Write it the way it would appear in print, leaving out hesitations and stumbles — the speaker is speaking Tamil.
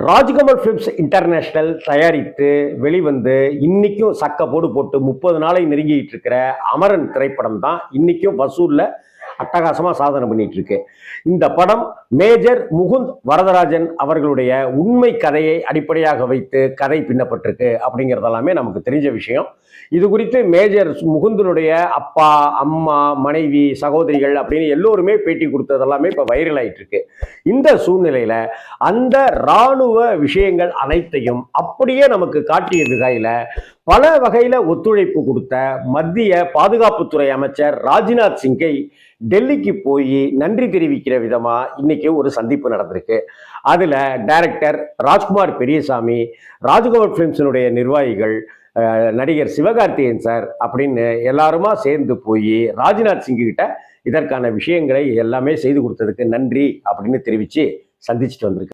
ராஜ்கமல் ஃபிலிம்ஸ் இன்டர்நேஷனல் தயாரித்து வெளிவந்து இன்னைக்கும் சக்க போடு போட்டு 30 நாளை நெருங்கிட்டு இருக்கிற அமரன் திரைப்படம் தான் இன்னைக்கும் வசூல்ல அட்டகாசமா சாதனை பண்ணிட்டு இருக்கு. இந்த படம் மேஜர் முகுந்த் வரதராஜன் அவர்களுடைய உண்மை கதையை அடிப்படையாக வைத்து கதை பின்னப்பட்டிருக்கு அப்படிங்கிறதெல்லாமே நமக்கு தெரிஞ்ச விஷயம். இது குறித்து மேஜர் முகுந்தனுடைய அப்பா, அம்மா, மனைவி, சகோதரிகள் அப்படின்னு எல்லோருமே பேட்டி கொடுத்ததெல்லாமே இப்போ வைரல் ஆயிட்டு இருக்கு. இந்த சூழ்நிலையில அந்த இராணுவ விஷயங்கள் அனைத்தையும் அப்படியே நமக்கு காட்டிய வகையில பல வகையில ஒத்துழைப்பு கொடுத்த மத்திய பாதுகாப்புத்துறை அமைச்சர் ராஜ்நாத் சிங்கை டெல்லிக்கு போய் நன்றி தெரிவிக்கிற விதமா இன்னைக்கு ஒரு சந்திப்பு நடந்திருக்கு. அதுல டைரக்டர் ராஜ்குமார் பெரியசாமி, ராஜ்கமல் பிலிம்ஸினுடைய நிர்வாகிகள், நடிகர் சிவகார்த்திகேயன் சார் அப்படின்னு எல்லாருமா சேர்ந்து போய் ராஜ்நாத் சிங் கிட்ட இதற்கான விஷயங்களை எல்லாமே செய்து கொடுத்ததுக்கு நன்றி அப்படின்னு தெரிவிச்சு சந்திச்சுட்டு வந்திருக்கு.